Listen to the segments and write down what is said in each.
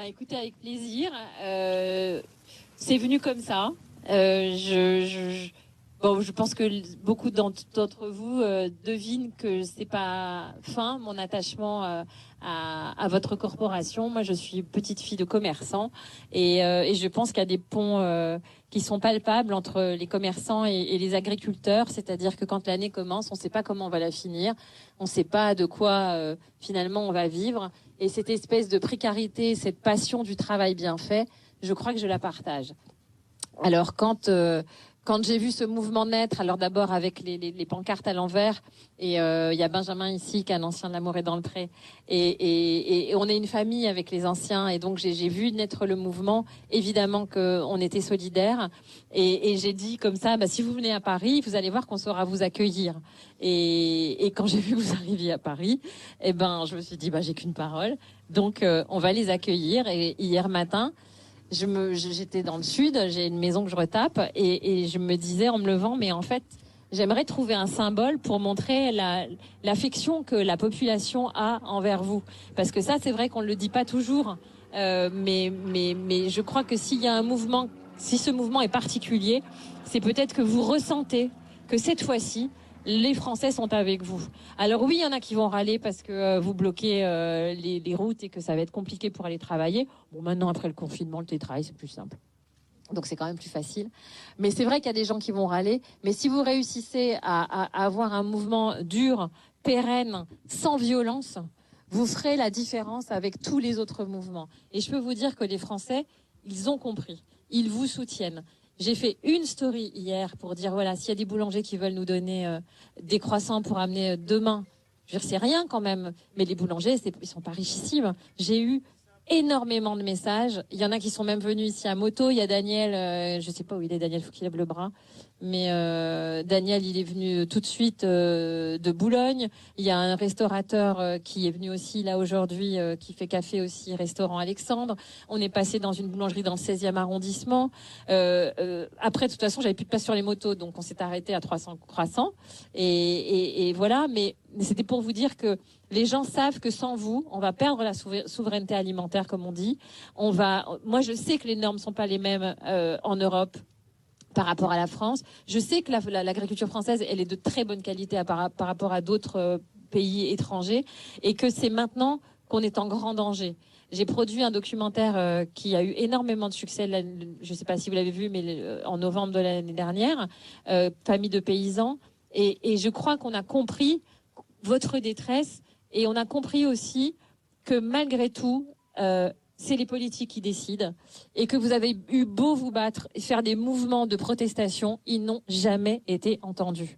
Écoutez, avec plaisir. C'est venu comme ça. Je pense que beaucoup d'entre vous devinent que c'est pas fin mon attachement à votre corporation. Moi, je suis petite fille de commerçant et je pense qu'il y a des ponts qui sont palpables entre les commerçants et les agriculteurs. C'est-à-dire que quand l'année commence, on ne sait pas comment on va la finir, on ne sait pas de quoi finalement on va vivre. Et cette espèce de précarité, cette passion du travail bien fait, je crois que je la partage. Alors quand j'ai vu ce mouvement naître, alors d'abord avec les pancartes à l'envers, et il y a Benjamin ici qui est un ancien de l'Amour et dans le Pré, et on est une famille avec les anciens, et donc j'ai vu naître le mouvement. Évidemment qu'on était solidaires, et j'ai dit comme ça, si vous venez à Paris, vous allez voir qu'on saura vous accueillir. Et quand j'ai vu que vous arriviez à Paris, je me suis dit j'ai qu'une parole, donc on va les accueillir. Et hier matin, j'étais dans le sud, j'ai une maison que je retape, et je me disais en me levant, mais en fait, j'aimerais trouver un symbole pour montrer l'affection que la population a envers vous. Parce que ça, c'est vrai qu'on ne le dit pas toujours, mais je crois que s'il y a un mouvement, si ce mouvement est particulier, c'est peut-être que vous ressentez que cette fois-ci, les Français sont avec vous. Alors oui, il y en a qui vont râler parce que vous bloquez les routes et que ça va être compliqué pour aller travailler. Bon, maintenant, après le confinement, le télétravail, c'est plus simple. Donc c'est quand même plus facile. Mais c'est vrai qu'il y a des gens qui vont râler. Mais si vous réussissez à avoir un mouvement dur, pérenne, sans violence, vous ferez la différence avec tous les autres mouvements. Et je peux vous dire que les Français, ils ont compris. Ils vous soutiennent. J'ai fait une story hier pour dire, voilà, s'il y a des boulangers qui veulent nous donner des croissants pour amener demain, je veux dire, c'est rien quand même. Mais les boulangers, ils sont pas richissimes. J'ai eu énormément de messages. Il y en a qui sont même venus ici à moto. Il y a Daniel, je sais pas où il est, Daniel, faut qu'il lève le bras. Mais Daniel, il est venu tout de suite de Boulogne. Il y a un restaurateur qui est venu aussi là aujourd'hui, qui fait café aussi, restaurant Alexandre. On est passé dans une boulangerie dans le 16e arrondissement. Après, de toute façon, j'avais plus de place sur les motos, donc on s'est arrêté à 300 croissants. Et voilà, mais c'était pour vous dire que les gens savent que sans vous, on va perdre la souveraineté alimentaire, comme on dit. Moi, je sais que les normes sont pas les mêmes en Europe par rapport à la France. Je sais que l'agriculture française, elle est de très bonne qualité par rapport à d'autres pays étrangers, et que c'est maintenant qu'on est en grand danger. J'ai produit un documentaire qui a eu énormément de succès, je ne sais pas si vous l'avez vu, mais en novembre de l'année dernière, Famille de paysans, et je crois qu'on a compris votre détresse, et on a compris aussi que malgré tout, c'est les politiques qui décident, et que vous avez eu beau vous battre et faire des mouvements de protestation, ils n'ont jamais été entendus.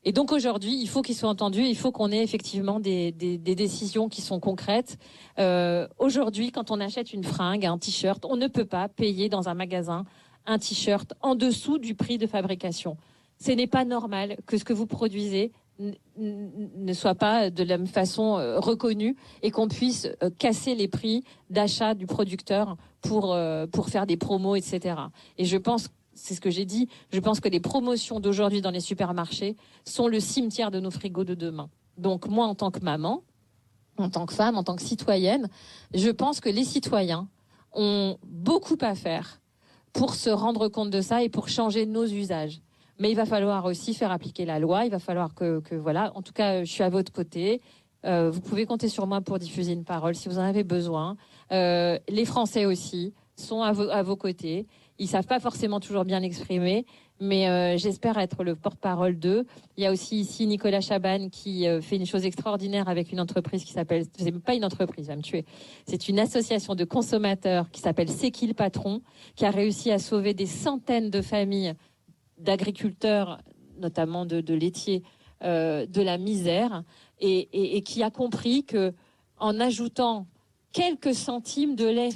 Et donc aujourd'hui, il faut qu'ils soient entendus, il faut qu'on ait effectivement des décisions qui sont concrètes. Aujourd'hui, quand on achète une fringue, un t-shirt, on ne peut pas payer dans un magasin un t-shirt en dessous du prix de fabrication. Ce n'est pas normal que ce que vous produisez ne soit pas de la même façon reconnu, et qu'on puisse casser les prix d'achat du producteur pour faire des promos, etc. Et je pense, c'est ce que j'ai dit, je pense que les promotions d'aujourd'hui dans les supermarchés sont le cimetière de nos frigos de demain. Donc moi, en tant que maman, en tant que femme, en tant que citoyenne, je pense que les citoyens ont beaucoup à faire pour se rendre compte de ça et pour changer nos usages. Mais il va falloir aussi faire appliquer la loi. Il va falloir que voilà. En tout cas, je suis à votre côté. Vous pouvez compter sur moi pour diffuser une parole si vous en avez besoin. Les Français aussi sont à vos côtés. Ils savent pas forcément toujours bien l'exprimer, mais j'espère être le porte-parole d'eux. Il y a aussi ici Nicolas Chaban qui fait une chose extraordinaire avec une entreprise qui s'appelle, c'est pas une entreprise, va me tuer. C'est une association de consommateurs qui s'appelle C'est qui le patron, qui a réussi à sauver des centaines de familles d'agriculteurs, notamment de laitiers, de la misère, et qui a compris que en ajoutant quelques centimes de lait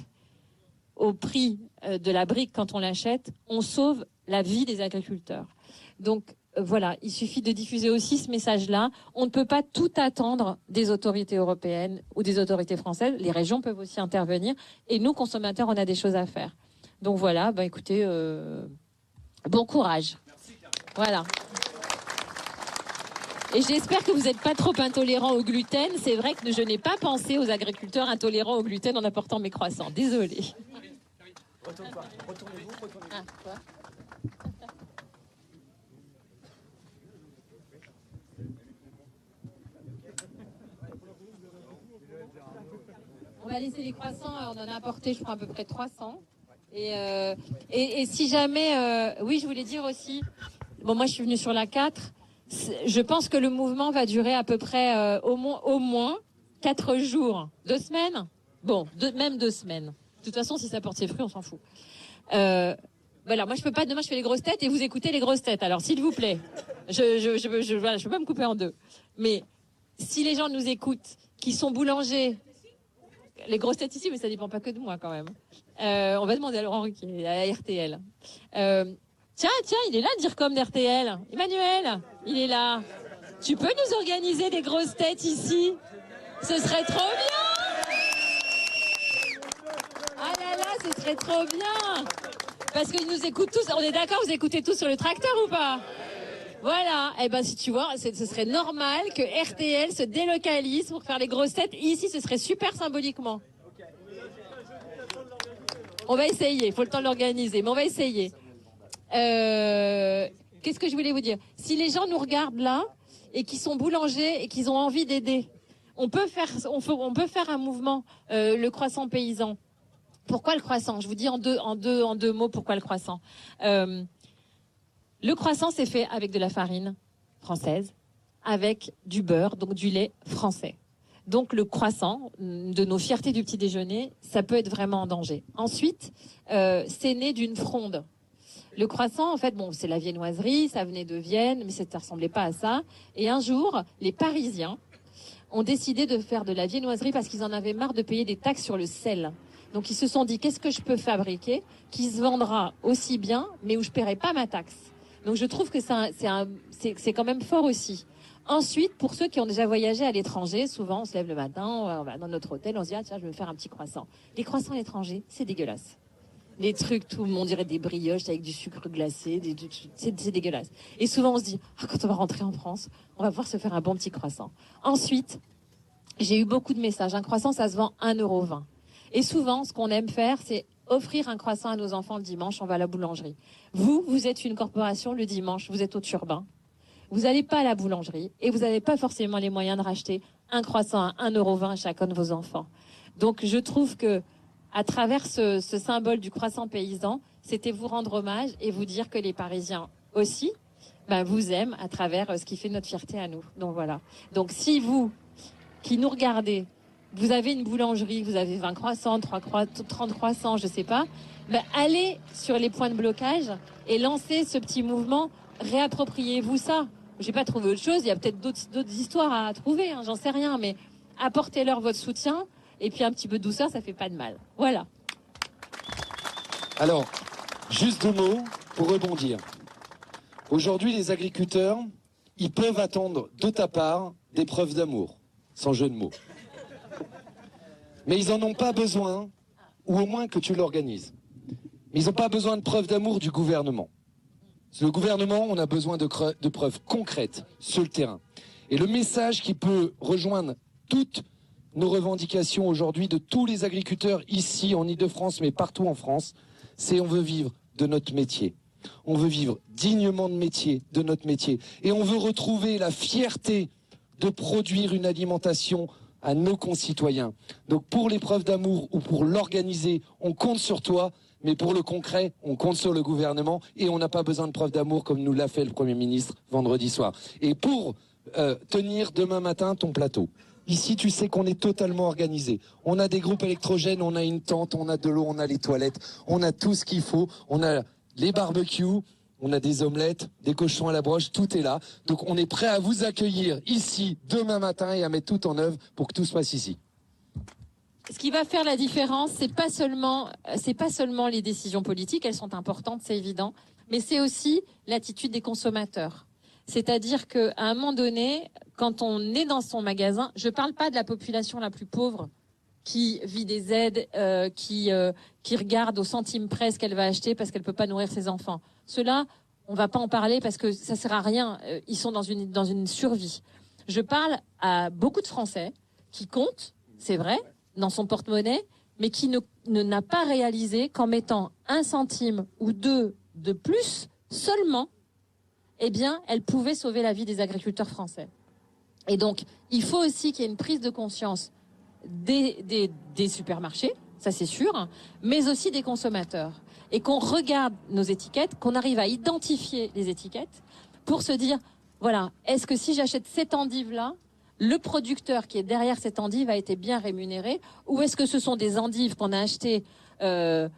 au prix de la brique quand on l'achète, on sauve la vie des agriculteurs. Donc voilà, il suffit de diffuser aussi ce message-là. On ne peut pas tout attendre des autorités européennes ou des autorités françaises. Les régions peuvent aussi intervenir, et nous, consommateurs, on a des choses à faire. Donc voilà, écoutez, bon courage. Voilà. Et j'espère que vous n'êtes pas trop intolérants au gluten. C'est vrai que je n'ai pas pensé aux agriculteurs intolérants au gluten en apportant mes croissants. Désolée. Retournez-vous. Ah, quoi ? On va laisser les croissants, on en a apporté, je crois, à peu près 300. Et si jamais... oui, je voulais dire aussi... Bon, moi, je suis venue sur la 4. Je pense que le mouvement va durer à peu près au moins 4 jours. 2 semaines ? Bon, même 2 semaines. De toute façon, si ça porte ses fruits, on s'en fout. Voilà, moi, je peux pas... Demain, je fais les grosses têtes et vous écoutez les grosses têtes. Alors, s'il vous plaît, voilà, je peux pas me couper en deux. Mais si les gens nous écoutent, qui sont boulangers... Les grosses têtes ici, mais ça dépend pas que de moi quand même. On va demander à Laurent Ruquier, à RTL. Tiens, il est là, dire comme d'RTL. Emmanuel, il est là. Tu peux nous organiser des grosses têtes ici ? Ce serait trop bien. Ah là là, ce serait trop bien. Parce qu'ils nous écoutent tous. On est d'accord, vous écoutez tous sur le tracteur ou pas ? Voilà, eh ben si tu vois, ce serait normal que RTL se délocalise pour faire les grosses têtes. Ici, ce serait super symboliquement. On va essayer, il faut le temps de l'organiser, mais on va essayer. Qu'est-ce que je voulais vous dire ? Si les gens nous regardent là et qui sont boulangers et qu'ils ont envie d'aider, on peut faire un mouvement, le croissant paysan. Pourquoi le croissant ? Je vous dis en deux mots pourquoi le croissant. Le croissant, c'est fait avec de la farine française, avec du beurre, donc du lait français. Donc le croissant, de nos fiertés du petit déjeuner, ça peut être vraiment en danger. Ensuite, c'est né d'une fronde. Le croissant, en fait, bon, c'est la viennoiserie, ça venait de Vienne, mais ça ne ressemblait pas à ça. Et un jour, les Parisiens ont décidé de faire de la viennoiserie parce qu'ils en avaient marre de payer des taxes sur le sel. Donc ils se sont dit, qu'est-ce que je peux fabriquer qui se vendra aussi bien, mais où je ne paierai pas ma taxe ? Donc je trouve que c'est quand même fort aussi. Ensuite, pour ceux qui ont déjà voyagé à l'étranger, souvent on se lève le matin, on va dans notre hôtel, on se dit, ah tiens, je vais me faire un petit croissant. Les croissants à l'étranger, c'est dégueulasse. Les trucs, tout le monde dirait des brioches avec du sucre glacé, c'est dégueulasse. Et souvent on se dit, ah, quand on va rentrer en France, on va pouvoir se faire un bon petit croissant. Ensuite, j'ai eu beaucoup de messages. Un croissant, ça se vend 1,20 €. Et souvent, ce qu'on aime faire, c'est offrir un croissant à nos enfants le dimanche, on va à la boulangerie. Vous êtes une corporation, le dimanche, vous êtes au Turbin. Vous n'allez pas à la boulangerie et vous n'avez pas forcément les moyens de racheter un croissant à 1,20 € à chacun de vos enfants. Donc je trouve que à travers ce symbole du croissant paysan, c'était vous rendre hommage et vous dire que les Parisiens aussi vous aiment à travers ce qui fait notre fierté à nous. Donc voilà. Donc si vous, qui nous regardez, vous avez une boulangerie, vous avez 20 croissants, 30 croissants, je sais pas, allez sur les points de blocage et lancez ce petit mouvement, réappropriez-vous ça. J'ai pas trouvé autre chose, il y a peut-être d'autres histoires à trouver, hein, j'en sais rien, mais apportez-leur votre soutien et puis un petit peu de douceur, ça fait pas de mal. Voilà. Alors, juste 2 mots pour rebondir. Aujourd'hui, les agriculteurs, ils peuvent attendre de ta part des preuves d'amour, sans jeu de mots. Mais ils n'en ont pas besoin, ou au moins que tu l'organises. Mais ils n'ont pas besoin de preuves d'amour du gouvernement. Le gouvernement, on a besoin de preuves concrètes sur le terrain. Et le message qui peut rejoindre toutes nos revendications aujourd'hui de tous les agriculteurs ici en Île-de-France, mais partout en France, c'est on veut vivre de notre métier. On veut vivre dignement de notre métier. Et on veut retrouver la fierté de produire une alimentation à nos concitoyens. Donc pour les preuves d'amour ou pour l'organiser, on compte sur toi, mais pour le concret, on compte sur le gouvernement et on n'a pas besoin de preuves d'amour comme nous l'a fait le Premier ministre vendredi soir. Et pour tenir demain matin ton plateau, ici tu sais qu'on est totalement organisé. On a des groupes électrogènes, on a une tente, on a de l'eau, on a les toilettes, on a tout ce qu'il faut, on a les barbecues, on a des omelettes, des cochons à la broche, tout est là. Donc on est prêt à vous accueillir ici demain matin et à mettre tout en œuvre pour que tout se passe ici. Ce qui va faire la différence, c'est pas seulement les décisions politiques, elles sont importantes, c'est évident, mais c'est aussi l'attitude des consommateurs. C'est-à-dire qu'à un moment donné, quand on est dans son magasin, je parle pas de la population la plus pauvre qui vit des aides, qui regarde au centime près ce qu'elle va acheter parce qu'elle peut pas nourrir ses enfants. Ceux-là, on va pas en parler parce que ça sert à rien. Ils sont dans une survie. Je parle à beaucoup de Français qui comptent, c'est vrai, dans son porte-monnaie, mais qui n'a pas réalisé qu'en mettant 1 centime ou 2 de plus seulement, eh bien, elle pouvait sauver la vie des agriculteurs français. Et donc, il faut aussi qu'il y ait une prise de conscience des supermarchés, ça c'est sûr, mais aussi des consommateurs. Et qu'on regarde nos étiquettes, qu'on arrive à identifier les étiquettes pour se dire, voilà, est-ce que si j'achète cette endive-là, le producteur qui est derrière cette endive a été bien rémunéré, ou est-ce que ce sont des endives qu'on a achetées en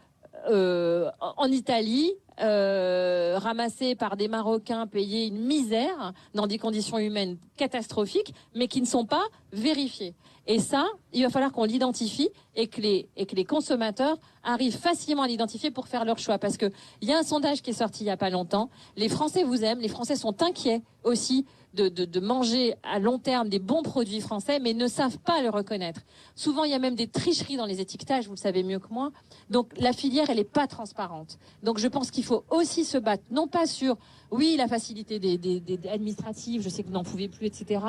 Italie, ramassées par des Marocains, payées une misère dans des conditions humaines catastrophiques, mais qui ne sont pas vérifiées. Et ça, il va falloir qu'on l'identifie et que les consommateurs arrivent facilement à l'identifier pour faire leur choix. Parce que il y a un sondage qui est sorti il y a pas longtemps. Les Français vous aiment, les Français sont inquiets aussi de manger à long terme des bons produits français, mais ne savent pas le reconnaître. Souvent, il y a même des tricheries dans les étiquetages, vous le savez mieux que moi. Donc, la filière, elle n'est pas transparente. Donc, je pense qu'il faut aussi se battre, non pas sur, oui, la facilité des administratives, je sais que vous n'en pouvez plus, etc.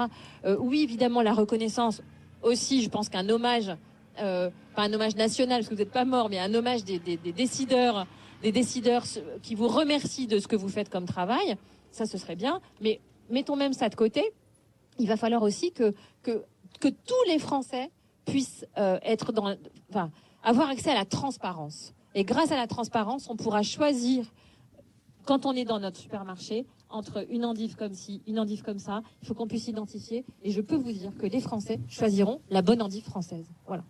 Oui, évidemment, la reconnaissance. Aussi, je pense qu'un hommage, pas un hommage national, parce que vous n'êtes pas mort, mais un hommage des décideurs qui vous remercient de ce que vous faites comme travail, ça, ce serait bien. Mais mettons même ça de côté. Il va falloir aussi que tous les Français puissent avoir accès à la transparence. Et grâce à la transparence, on pourra choisir, quand on est dans notre supermarché, entre une endive comme ci, une endive comme ça. Il faut qu'on puisse identifier. Et je peux vous dire que les Français choisiront la bonne endive française. Voilà.